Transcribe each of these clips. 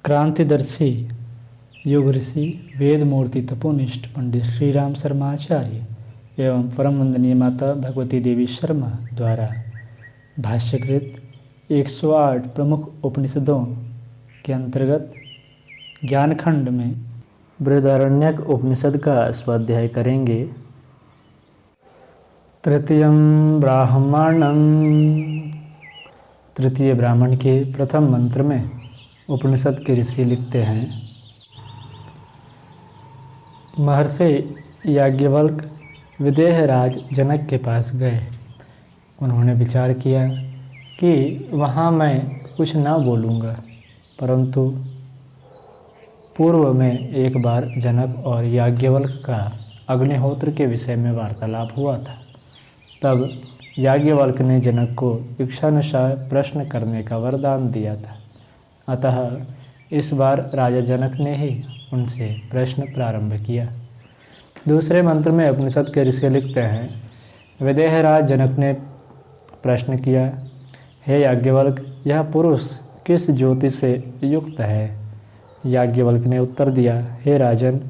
क्रांतिदर्शी युग ऋषि वेद मूर्ति तपोनिष्ठ पंडित श्री राम शर्मा आचार्य एवं परम वंदनीय माता भगवती देवी शर्मा द्वारा भाष्यकृत 108 प्रमुख उपनिषदों के अंतर्गत ज्ञानखंड में बृहदारण्यक उपनिषद का स्वाध्याय करेंगे। तृतीय ब्राह्मण के प्रथम मंत्र में उपनिषद के ऋषि लिखते हैं, महर्षि याज्ञवल्क्य विदेहराज जनक के पास गए। उन्होंने विचार किया कि वहाँ मैं कुछ ना बोलूँगा, परंतु पूर्व में एक बार जनक और याज्ञवल्क्य का अग्निहोत्र के विषय में वार्तालाप हुआ था। तब याज्ञवल्क्य ने जनक को इच्छानुसार प्रश्न करने का वरदान दिया था। अतः इस बार राजा जनक ने ही उनसे प्रश्न प्रारंभ किया। दूसरे मंत्र में उपनिषद के ऋषि लिखते हैं, विदेहराज जनक ने प्रश्न किया, हे याज्ञवल्क्य, यह पुरुष किस ज्योति से युक्त है? याज्ञवल्क्य ने उत्तर दिया, हे राजन,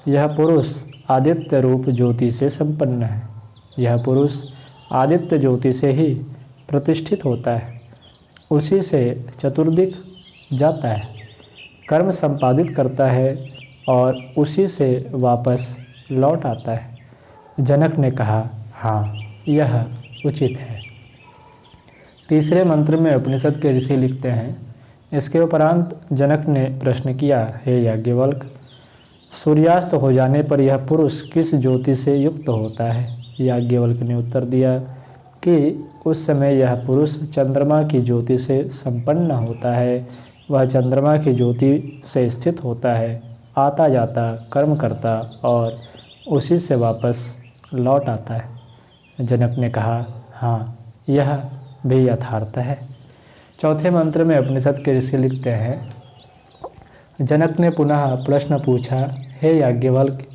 यह पुरुष आदित्य रूप ज्योति से संपन्न है। यह पुरुष आदित्य ज्योति से ही प्रतिष्ठित होता है, उसी से चतुर्दिक जाता है, कर्म संपादित करता है और उसी से वापस लौट आता है। जनक ने कहा, हाँ, यह उचित है। तीसरे मंत्र में उपनिषद के ऋषि लिखते हैं, इसके उपरांत जनक ने प्रश्न किया, हे याज्ञवल्क्य, सूर्यास्त हो जाने पर यह पुरुष किस ज्योति से युक्त होता है? याज्ञवल्क्य ने उत्तर दिया कि उस समय यह पुरुष चंद्रमा की ज्योति से संपन्न होता है। वह चंद्रमा की ज्योति से स्थित होता है, आता जाता, कर्म करता और उसी से वापस लौट आता है। जनक ने कहा, हाँ, यह भी यथार्थ है। चौथे मंत्र में उपनिषद के ऋषि लिखते हैं, जनक ने पुनः प्रश्न पूछा, हे याज्ञवल्क्य,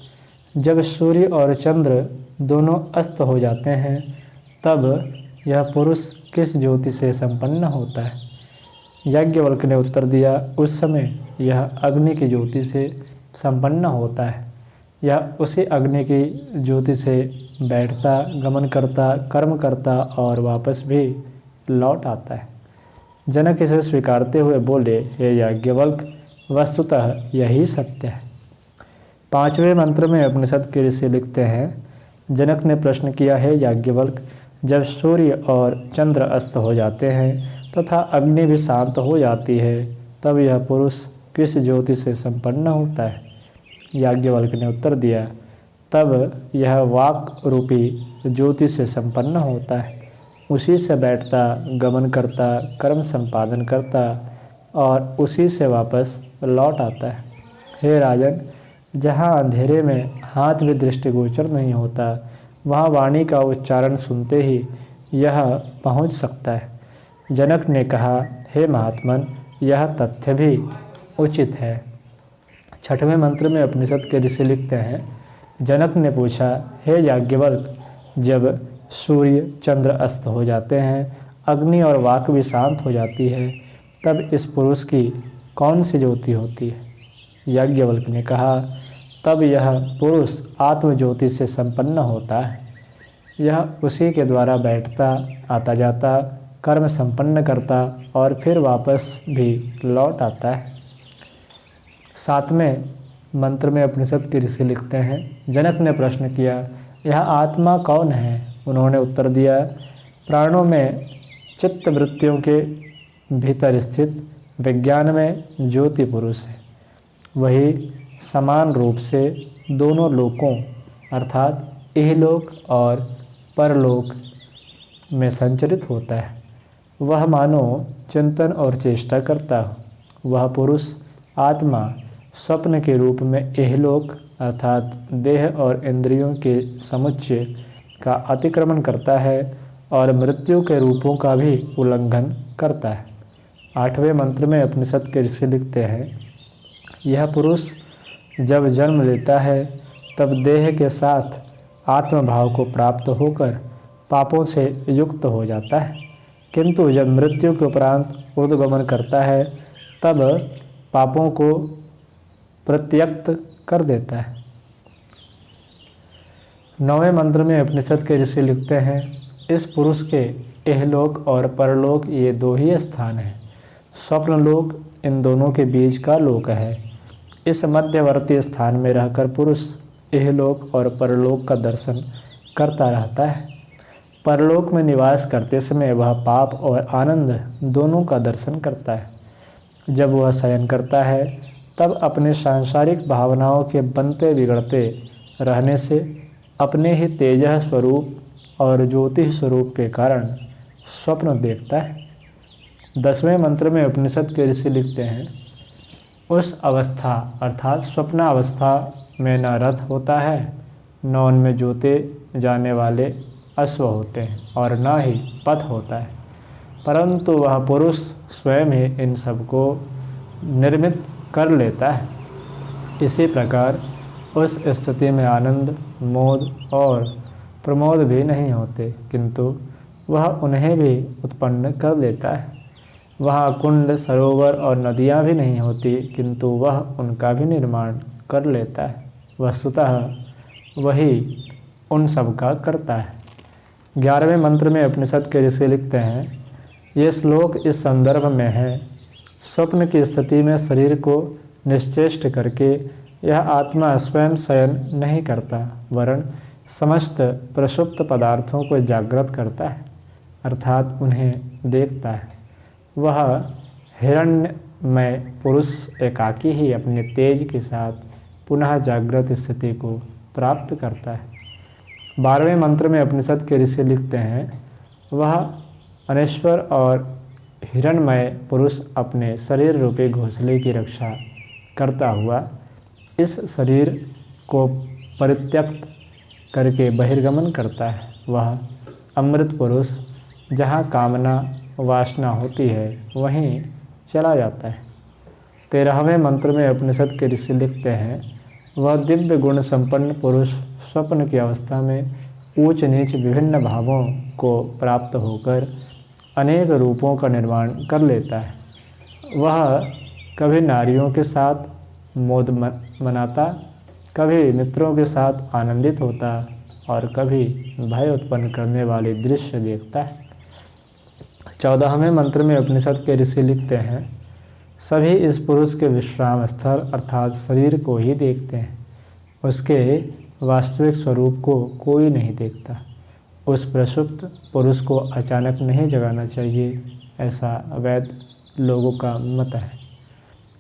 जब सूर्य और चंद्र दोनों अस्त हो जाते हैं तब यह पुरुष किस ज्योति से संपन्न होता है? याज्ञवल्क्य ने उत्तर दिया, उस समय यह अग्नि की ज्योति से संपन्न होता है। यह उसी अग्नि की ज्योति से बैठता, गमन करता, कर्म करता और वापस भी लौट आता है। जनक इसे स्वीकारते हुए बोले, हे याज्ञवल्क्य, वस्तुतः यही सत्य है। पांचवें मंत्र में उपनिषद के ऋषि लिखते हैं, जनक ने प्रश्न किया, है याज्ञवल्क्य, जब सूर्य और चंद्र अस्त हो जाते हैं तथा अग्नि भी शांत हो जाती है तब यह पुरुष किस ज्योति से संपन्न होता है? याज्ञवल्क्य ने उत्तर दिया, तब यह वाक रूपी ज्योति से संपन्न होता है, उसी से बैठता, गमन करता, कर्म संपादन करता और उसी से वापस लौट आता है। हे राजन, जहाँ अंधेरे में हाथ भी दृष्टिगोचर नहीं होता, वहाँ वाणी का उच्चारण सुनते ही यह पहुँच सकता है। जनक ने कहा, हे महात्मन, यह तथ्य भी उचित है। छठवें मंत्र में उपनिषद के ऋषि लिखते हैं, जनक ने पूछा, हे याज्ञवल्क्य, जब सूर्य चंद्र अस्त हो जाते हैं, अग्नि और वाक भी शांत हो जाती है, तब इस पुरुष की कौन सी ज्योति होती है? याज्ञवल्क्य ने कहा, तब यह पुरुष आत्मज्योति से संपन्न होता है। यह उसी के द्वारा बैठता, आता जाता, कर्म संपन्न करता और फिर वापस भी लौट आता है। सातवें मंत्र में उपनिषद के ऋषि लिखते हैं, जनक ने प्रश्न किया, यह आत्मा कौन है? उन्होंने उत्तर दिया, प्राणों में चित्त वृत्तियों के भीतर स्थित विज्ञान में ज्योति पुरुष है। वही समान रूप से दोनों लोकों अर्थात इहलोक और परलोक में संचरित होता है। वह मानो चिंतन और चेष्टा करता हो। वह पुरुष आत्मा स्वप्न के रूप में इहलोक अर्थात देह और इंद्रियों के समुच्चय का अतिक्रमण करता है और मृत्यु के रूपों का भी उल्लंघन करता है। आठवें मंत्र में उपनिषद के ऋषि लिखते हैं, यह पुरुष जब जन्म लेता है तब देह के साथ आत्मभाव को प्राप्त होकर पापों से युक्त हो जाता है, किंतु जब मृत्यु के उपरांत ऊर्ध्वगमन करता है तब पापों को प्रत्यक्त कर देता है। 9वें मंत्र में उपनिषद के ऋषि लिखते हैं, इस पुरुष के इहलोक और परलोक ये दो ही स्थान हैं। स्वप्न लोक इन दोनों के बीच का लोक है। इस मध्यवर्ती स्थान में रहकर पुरुष इहलोक और परलोक का दर्शन करता रहता है। परलोक में निवास करते समय वह पाप और आनंद दोनों का दर्शन करता है। जब वह शयन करता है तब अपने सांसारिक भावनाओं के बनते बिगड़ते रहने से अपने ही तेजः स्वरूप और ज्योति स्वरूप के कारण स्वप्न देखता है। 10वें मंत्र में उपनिषद के ऋषि लिखते हैं, उस अवस्था अर्थात स्वप्नावस्था में न रथ होता है, न उनमें जोते जाने वाले अश्व होते हैं और न ही पथ होता है, परंतु वह पुरुष स्वयं ही इन सबको निर्मित कर लेता है। इसी प्रकार उस स्थिति में आनंद, मोद और प्रमोद भी नहीं होते, किंतु वह उन्हें भी उत्पन्न कर लेता है। वहाँ कुंड, सरोवर और नदियाँ भी नहीं होती, किंतु वह उनका भी निर्माण कर लेता है। वस्तुतः वही उन सब का करता है। 11वें मंत्र में उपनिषद के ऋषि लिखते हैं, ये श्लोक इस संदर्भ में है, स्वप्न की स्थिति में शरीर को निश्चेष्ट करके यह आत्मा स्वयं शयन नहीं करता, वरन समस्त प्रसुप्त पदार्थों को जागृत करता है, अर्थात उन्हें देखता है। वह हिरण्यमय पुरुष एकाकी ही अपने तेज के साथ पुनः जागृत स्थिति को प्राप्त करता है। 12वें मंत्र में उपनिषद के ऋषि लिखते हैं, वह अनेश्वर और हिरण्यमय पुरुष अपने शरीर रूपी घोंसले की रक्षा करता हुआ इस शरीर को परित्यक्त करके बहिर्गमन करता है। वह अमृत पुरुष जहाँ कामना वासना होती है वहीं चला जाता है। 13वें मंत्र में उपनिषद के ऋषि लिखते हैं, वह दिव्य गुण संपन्न पुरुष स्वप्न की अवस्था में ऊंच नीच विभिन्न भावों को प्राप्त होकर अनेक रूपों का निर्माण कर लेता है। वह कभी नारियों के साथ मोद मनाता, कभी मित्रों के साथ आनंदित होता और कभी भय उत्पन्न करने वाले दृश्य देखता है। 14वें मंत्र में उपनिषद के ऋषि लिखते हैं, सभी इस पुरुष के विश्राम स्थल अर्थात शरीर को ही देखते हैं, उसके वास्तविक स्वरूप को कोई नहीं देखता। उस प्रसुप्त पुरुष को अचानक नहीं जगाना चाहिए, ऐसा वैद लोगों का मत है,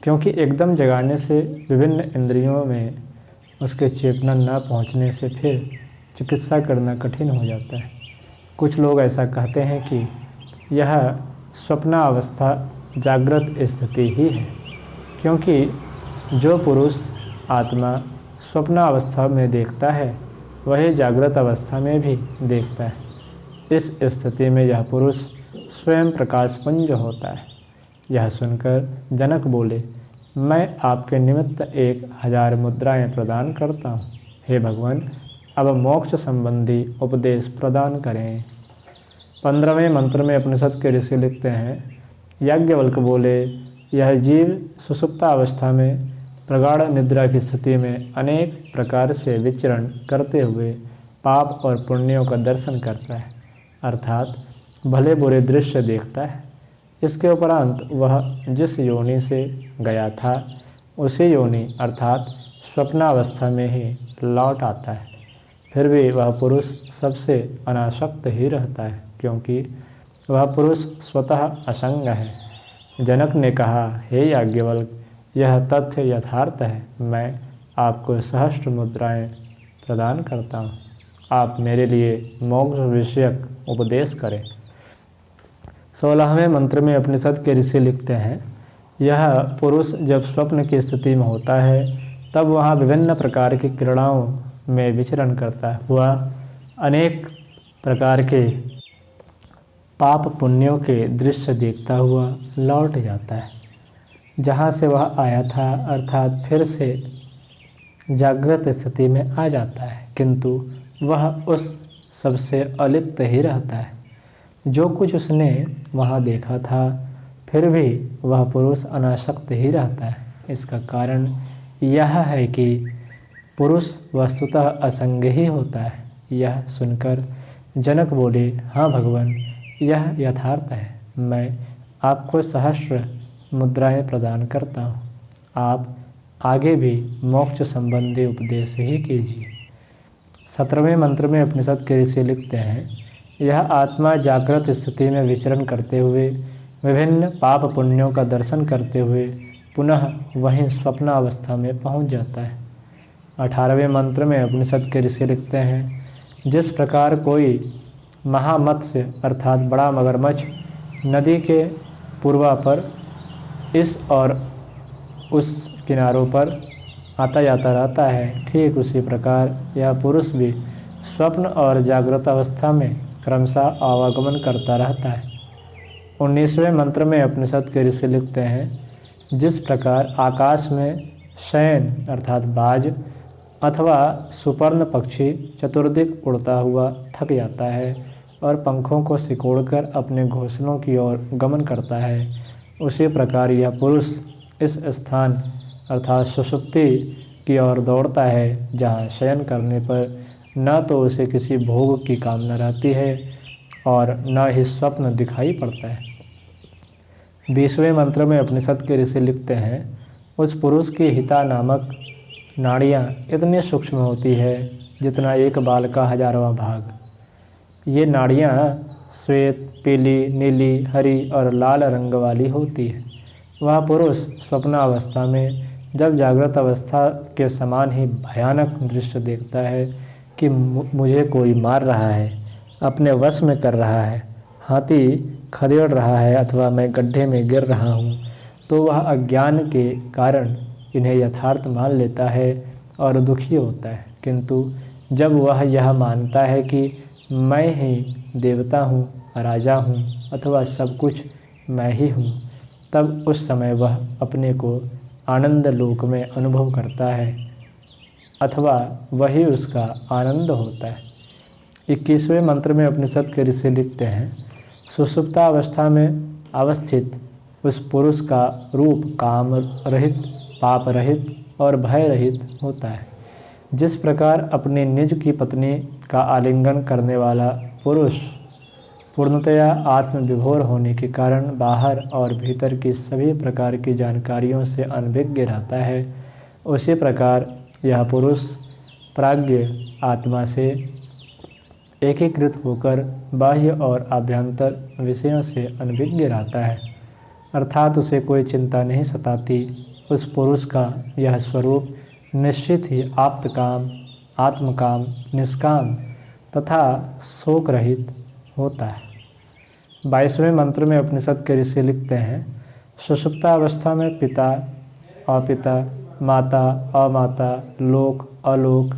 क्योंकि एकदम जगाने से विभिन्न इंद्रियों में उसके चेतना न पहुंचने से फिर चिकित्सा करना कठिन हो जाता है। कुछ लोग ऐसा कहते हैं कि यह स्वप्नावस्था जागृत स्थिति ही है, क्योंकि जो पुरुष आत्मा स्वप्नावस्था में देखता है वही जागृत अवस्था में भी देखता है। इस स्थिति में यह पुरुष स्वयं प्रकाशपुंज होता है। यह सुनकर जनक बोले, मैं आपके निमित्त 1000 मुद्राएं प्रदान करता हूँ। हे भगवान, अब मोक्ष संबंधी उपदेश प्रदान करें। 15वें मंत्र में उपनिषद के ऋषि लिखते हैं, याज्ञवल्क्य बोले, यह जीव सुषुप्ता अवस्था में प्रगाढ़ निद्रा की स्थिति में अनेक प्रकार से विचरण करते हुए पाप और पुण्यों का दर्शन करता है, अर्थात भले बुरे दृश्य देखता है। इसके उपरांत वह जिस योनि से गया था उसी योनि अर्थात स्वप्नावस्था में ही लौट आता है। फिर भी वह पुरुष सबसे अनासक्त ही रहता है, क्योंकि वह पुरुष स्वतः असंग है। जनक ने कहा, हे याज्ञवल्क्य, यह तथ्य यथार्थ है। मैं आपको सहस्त्र मुद्राएं प्रदान करता हूँ। आप मेरे लिए मोक्ष विषयक उपदेश करें। 16वें मंत्र में उपनिषद के ऋषि लिखते हैं, यह पुरुष जब स्वप्न की स्थिति में होता है तब वहाँ विभिन्न प्रकार की क्रीड़ाओं में विचरण करता है। वह अनेक प्रकार के पाप पुण्यों के दृश्य देखता हुआ लौट जाता है जहाँ से वह आया था, अर्थात फिर से जागृत स्थिति में आ जाता है, किंतु वह उस सबसे अलिप्त ही रहता है। जो कुछ उसने वहाँ देखा था, फिर भी वह पुरुष अनासक्त ही रहता है। इसका कारण यह है कि पुरुष वस्तुतः असंग ही होता है। यह सुनकर जनक बोले, हाँ भगवान, यह यथार्थ है। मैं आपको सहस्र मुद्राएं प्रदान करता हूँ। आप आगे भी मोक्ष संबंधी उपदेश ही कीजिए। 17वें मंत्र में उपनिषद के ऋषि लिखते हैं, यह आत्मा जागृत स्थिति में विचरण करते हुए विभिन्न पाप पुण्यों का दर्शन करते हुए पुनः वहीं स्वप्न अवस्था में पहुंच जाता है। 18वें मंत्र में उपनिषद के ऋषि लिखते हैं, जिस प्रकार कोई महामत्स्य अर्थात बड़ा मगरमच्छ नदी के पूर्वा पर इस और उस किनारों पर आता जाता रहता है, ठीक उसी प्रकार यह पुरुष भी स्वप्न और जागृत अवस्था में क्रमशः आवागमन करता रहता है। 19वें मंत्र में उपनिषद के ऋषि लिखते हैं, जिस प्रकार आकाश में शयन अर्थात बाज अथवा सुपर्ण पक्षी चतुर्दिक उड़ता हुआ थक जाता है और पंखों को सिकोड़कर अपने घोंसलों की ओर गमन करता है, उसी प्रकार यह पुरुष इस स्थान अर्थात सुषुप्ति की ओर दौड़ता है जहाँ शयन करने पर न तो उसे किसी भोग की कामना रहती है और न ही स्वप्न दिखाई पड़ता है। 20वें मंत्र में उपनिषद के ऋषि लिखते हैं, उस पुरुष की हिता नामक नाड़ियाँ इतनी सूक्ष्म होती है जितना एक बाल का 1000वां भाग। ये नाड़ियाँ श्वेत, पीली, नीली, हरी और लाल रंग वाली होती है। वह पुरुष स्वप्नावस्था में जब जागृत अवस्था के समान ही भयानक दृश्य देखता है कि मुझे कोई मार रहा है, अपने वश में कर रहा है, हाथी खदेड़ रहा है अथवा मैं गड्ढे में गिर रहा हूँ, तो वह अज्ञान के कारण इन्हें यथार्थ मान लेता है और दुखी होता है। किंतु जब वह यह मानता है कि मैं ही देवता हूँ, राजा हूँ अथवा सब कुछ मैं ही हूँ, तब उस समय वह अपने को आनंद लोक में अनुभव करता है अथवा वही उसका आनंद होता है। 21वें मंत्र में उपनिषद के ऋषि लिखते हैं, सुषुप्तावस्था में अवस्थित उस पुरुष का रूप काम रहित, पाप रहित और भय रहित होता है। जिस प्रकार अपनी निज की पत्नी का आलिंगन करने वाला पुरुष पूर्णतया आत्मविभोर होने के कारण बाहर और भीतर की सभी प्रकार की जानकारियों से अनभिज्ञ रहता है, उसी प्रकार यह पुरुष प्राज्ञ आत्मा से एकीकृत होकर बाह्य और आभ्यंतर विषयों से अनभिज्ञ रहता है, अर्थात उसे कोई चिंता नहीं सताती। उस पुरुष का यह स्वरूप निश्चित ही आप्तकाम, आत्मकाम, निष्काम तथा शोक रहित होता है। 22वें मंत्र में उपनिषद के ऋषि लिखते हैं, सुषुप्तावस्था में पिता, अपिता, माता, अमाता, लोक, अलोक,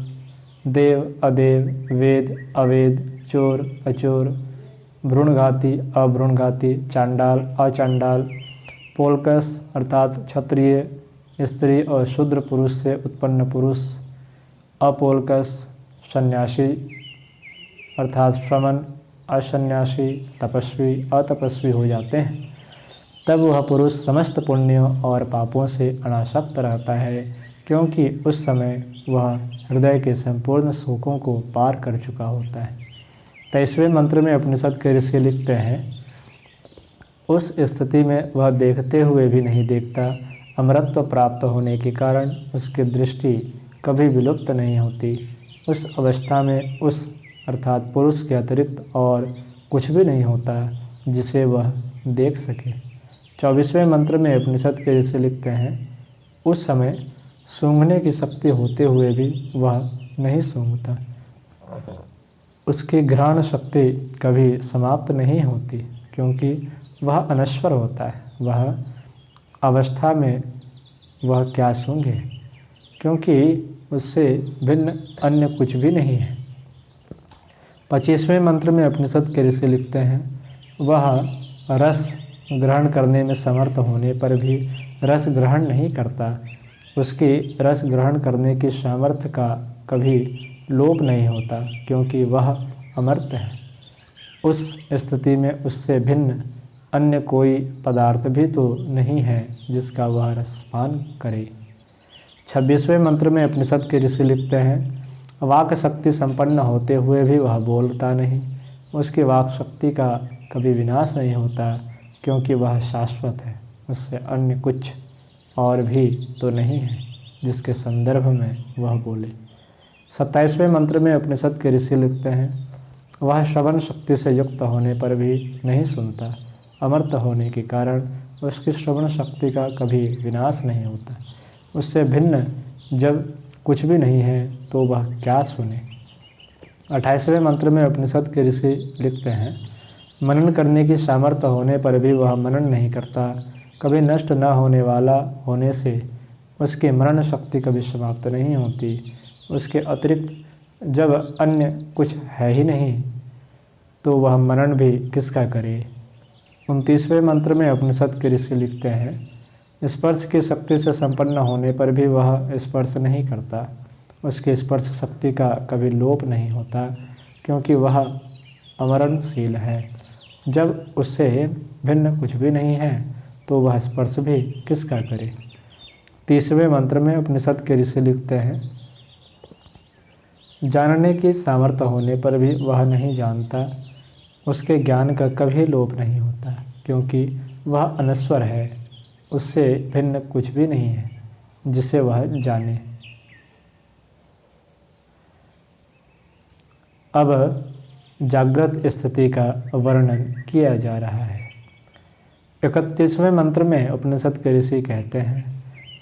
देव, अदेव, वेद, अवेद, चोर, अचोर, भ्रूणघाती, अभ्रूणघाती, चांडाल, अचांडाल, पोलकस अर्थात क्षत्रिय, स्त्री और शूद्र पुरुष से उत्पन्न पुरुष, अपोलकस, सन्यासी अर्थात श्रमण, असन्यासी, तपस्वी, अतपस्वी हो जाते हैं। तब वह पुरुष समस्त पुण्यों और पापों से अनासक्त रहता है, क्योंकि उस समय वह हृदय के संपूर्ण सुखों को पार कर चुका होता है। 23वें मंत्र में उपनिषद के ऋषि लिखते हैं, उस स्थिति में वह देखते हुए भी नहीं देखता, अमरत्व प्राप्त होने के कारण उसकी दृष्टि कभी विलुप्त नहीं होती। उस अवस्था में उस अर्थात पुरुष के अतिरिक्त और कुछ भी नहीं होता जिसे वह देख सके। 24वें मंत्र में उपनिषद के ऋषि लिखते हैं, उस समय सूंघने की शक्ति होते हुए भी वह नहीं सूंघता, उसकी घ्राण शक्ति कभी समाप्त नहीं होती, क्योंकि वह अनश्वर होता है। वह अवस्था में वह क्या सूंघे, क्योंकि उससे भिन्न अन्य कुछ भी नहीं है। 25वें मंत्र में उपनिषद के ऋषि लिखते हैं, वह रस ग्रहण करने में समर्थ होने पर भी रस ग्रहण नहीं करता, उसकी रस ग्रहण करने की सामर्थ्य का कभी लोप नहीं होता, क्योंकि वह अमर्त्य है। उस स्थिति में उससे भिन्न अन्य कोई पदार्थ भी तो नहीं है जिसका वह रसपान करे। 26वें मंत्र में उपनिषद के ऋषि लिखते हैं, वाक शक्ति संपन्न होते हुए भी वह बोलता नहीं। उसकी वाक शक्ति का कभी विनाश नहीं होता, क्योंकि वह शाश्वत है। उससे अन्य कुछ और भी तो नहीं है जिसके संदर्भ में वह बोले। 27वें मंत्र में उपनिषद के ऋषि लिखते हैं, वह श्रवण शक्ति से युक्त होने पर भी नहीं सुनता। अमर्त होने के कारण उसकी श्रवण शक्ति का कभी विनाश नहीं होता। उससे भिन्न जब कुछ भी नहीं है तो वह क्या सुने। 28वें मंत्र में उपनिषद के ऋषि लिखते हैं, मनन करने की सामर्थ्य होने पर भी वह मनन नहीं करता। कभी नष्ट न होने वाला होने से उसकी मनन शक्ति कभी समाप्त नहीं होती। उसके अतिरिक्त जब अन्य कुछ है ही नहीं तो वह मनन भी किसका करे। 29वें मंत्र में उपनिषद के ऋषि लिखते हैं, स्पर्श की शक्ति से संपन्न होने पर भी वह स्पर्श नहीं करता। उसकी स्पर्श शक्ति का कभी लोप नहीं होता, क्योंकि वह अमरणशील है। जब उससे भिन्न कुछ भी नहीं है तो वह स्पर्श भी किसका करे। 30वें मंत्र में उपनिषद के ऋषि लिखते हैं, जानने की सामर्थ्य होने पर भी वह नहीं जानता। उसके ज्ञान का कभी लोप नहीं होता, क्योंकि वह अनश्वर है। उससे भिन्न कुछ भी नहीं है जिसे वह जाने। अब जागृत स्थिति का वर्णन किया जा रहा है। 31वें मंत्र में उपनिषद के ऋषि कहते हैं,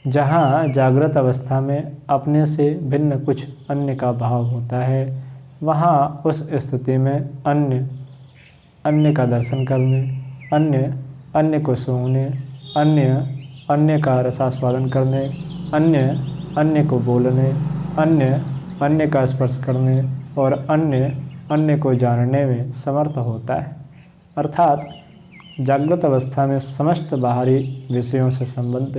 जहाँ जागृत अवस्था में अपने से भिन्न कुछ अन्य का भाव होता है, वहाँ उस स्थिति में अन्य का दर्शन करने, अन्य को सूंघने, अन्य का रसास्वादन करने, अन्य को बोलने, अन्य का स्पर्श करने और अन्य को जानने में समर्थ होता है। अर्थात जागृत अवस्था में समस्त बाहरी विषयों से संबंध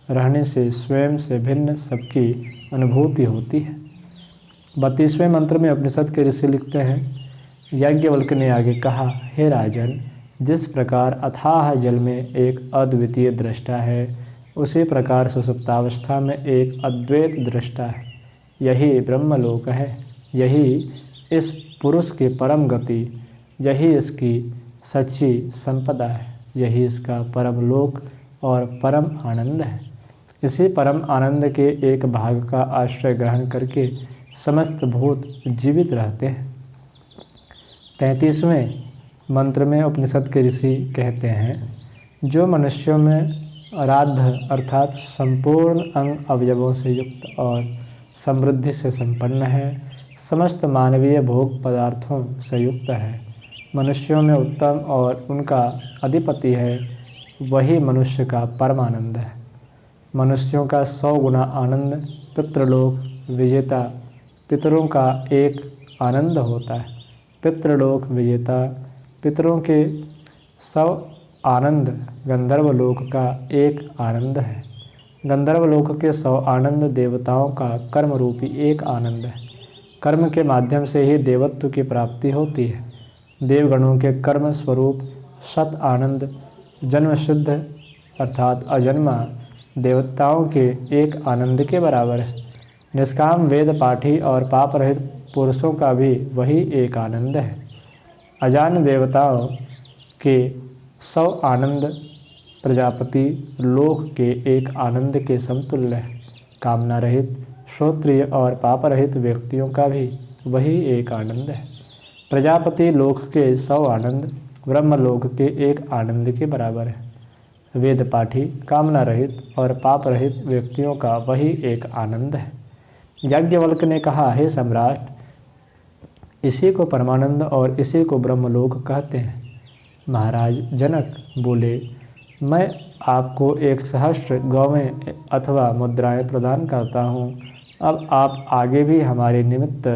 रहने से स्वयं से भिन्न सबकी अनुभूति होती है। 32वें मंत्र में उपनिषद के ऋषि लिखते हैं, याज्ञवल्क्य ने आगे कहा, हे राजन, जिस प्रकार अथाह जल में एक अद्वितीय दृष्टा है, उसी प्रकार सुषुप्तावस्था में एक अद्वैत दृष्टा है। यही ब्रह्मलोक है, यही इस पुरुष की परम गति, यही इसकी सच्ची संपदा है, यही इसका परम लोक और परम आनंद है। इसी परम आनंद के एक भाग का आश्रय ग्रहण करके समस्त भूत जीवित रहते हैं। 33वें मंत्र में उपनिषद के ऋषि कहते हैं, जो मनुष्यों में आराध्य अर्थात संपूर्ण अंग अवयवों से युक्त और समृद्धि से संपन्न है, समस्त मानवीय भोग पदार्थों से युक्त है, मनुष्यों में उत्तम और उनका अधिपति है, वही मनुष्य का परमानंद है। मनुष्यों का 100 गुना आनंद पितृलोक विजेता पितरों का एक आनंद होता है। पितृलोक विजेता पितरों के 100 आनंद गंधर्वलोक का एक आनंद है। गंधर्वलोक के 100 आनंद देवताओं का कर्म रूपी एक आनंद है। कर्म के माध्यम से ही देवत्व की प्राप्ति होती है। देवगणों के कर्म स्वरूप सत आनंद जन्मसिद्ध अर्थात अजन्मा देवताओं के एक आनंद के बराबर है। निष्काम वेद पाठी और पाप रहित पुरुषों का भी वही एक आनंद है। अजान देवताओं के 100 आनंद प्रजापति लोक के एक आनंद के समतुल्य है। कामना रहित श्रोत्रिय और पाप रहित व्यक्तियों का भी वही एक आनंद है। प्रजापति लोक के 100 आनंद ब्रह्मलोक के एक आनंद के बराबर है। वेद पाठी कामना रहित और पाप रहित व्यक्तियों का वही एक आनंद है। याज्ञवल्क्य ने कहा, हे सम्राट, इसी को परमानंद और इसी को ब्रह्मलोक कहते हैं। महाराज जनक बोले, मैं आपको 1 सहस्र गौवें अथवा मुद्राएं प्रदान करता हूँ। अब आप आगे भी हमारे निमित्त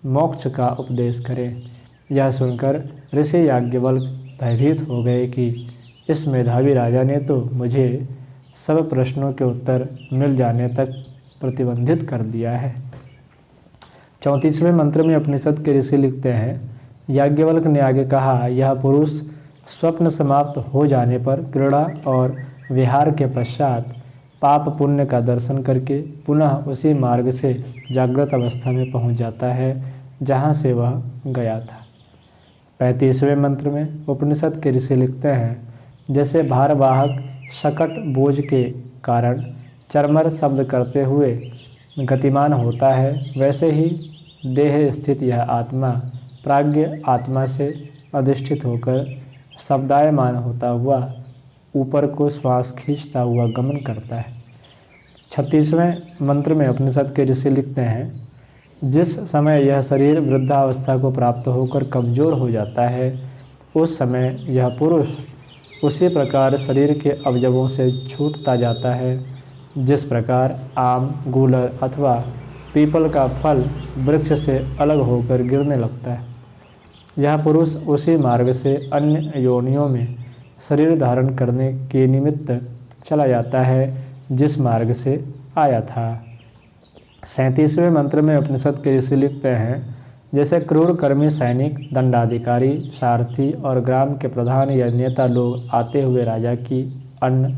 मोक्ष का उपदेश करें। यह सुनकर ऋषि याज्ञवल्क्य भयभीत हो गए कि इस मेधावी राजा ने तो मुझे सब प्रश्नों के उत्तर मिल जाने तक प्रतिबंधित कर दिया है। 34वें मंत्र में उपनिषद के ऋषि लिखते हैं, याज्ञवल्क्य ने आगे कहा, यह पुरुष स्वप्न समाप्त हो जाने पर क्रीड़ा और विहार के पश्चात पाप पुण्य का दर्शन करके पुनः उसी मार्ग से जागृत अवस्था में पहुंच जाता है जहां से वह गया था। 35वें मंत्र में उपनिषद के ऋषि लिखते हैं, जैसे भारवाहक शकट बोझ के कारण चरमर शब्द करते हुए गतिमान होता है, वैसे ही देह स्थित यह आत्मा प्राज्ञ आत्मा से अधिष्ठित होकर शब्दायमान होता हुआ ऊपर को श्वास खींचता हुआ गमन करता है। 36वें मंत्र में उपनिषद के ऋषि लिखते हैं, जिस समय यह शरीर वृद्धावस्था को प्राप्त होकर कमजोर हो जाता है, उस समय यह पुरुष उसी प्रकार शरीर के अवयवों से छूटता जाता है जिस प्रकार आम, गूलर अथवा पीपल का फल वृक्ष से अलग होकर गिरने लगता है। यह पुरुष उसी मार्ग से अन्य योनियों में शरीर धारण करने के निमित्त चला जाता है जिस मार्ग से आया था। 37वें मंत्र में उपनिषद के ऋषि लिखते हैं, जैसे क्रूर कर्मी सैनिक, दंडाधिकारी, सारथी और ग्राम के प्रधान या नेता लोग आते हुए राजा की अन्न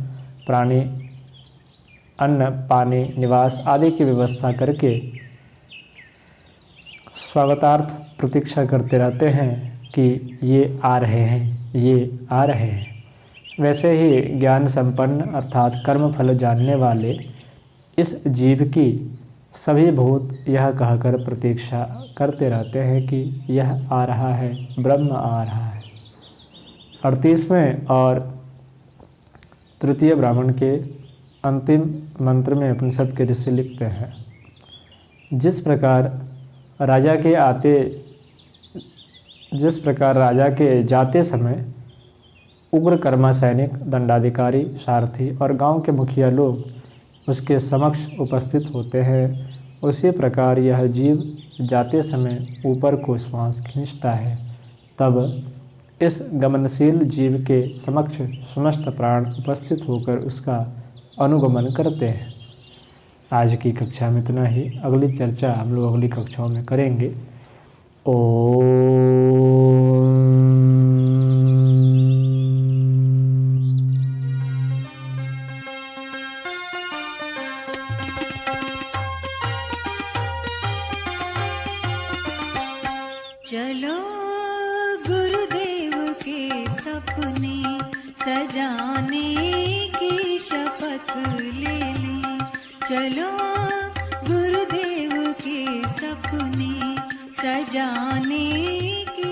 पानी, निवास आदि की व्यवस्था करके स्वागतार्थ प्रतीक्षा करते रहते हैं कि ये आ रहे हैं, ये आ रहे हैं, वैसे ही ज्ञान संपन्न अर्थात कर्म फल जानने वाले इस जीव की सभी भूत यह कहकर प्रतीक्षा करते रहते हैं कि यह आ रहा है, ब्रह्म आ रहा है। 38वें और तृतीय ब्राह्मण के अंतिम मंत्र में उपनिषद के ऋषि लिखते हैं, जिस प्रकार राजा के जाते समय उग्र कर्मा सैनिक, दंडाधिकारी, सारथी और गांव के मुखिया लोग उसके समक्ष उपस्थित होते हैं, उसी प्रकार यह जीव जाते समय ऊपर को श्वास खींचता है। तब इस गमनशील जीव के समक्ष समस्त प्राण उपस्थित होकर उसका अनुगमन करते हैं। आज की कक्षा में इतना ही। अगली चर्चा हम लोग अगली कक्षाओं में करेंगे। चलो गुरुदेव के सपने सजाने की शपथ ले लें। चलो गुरुदेव के सपने सजाने की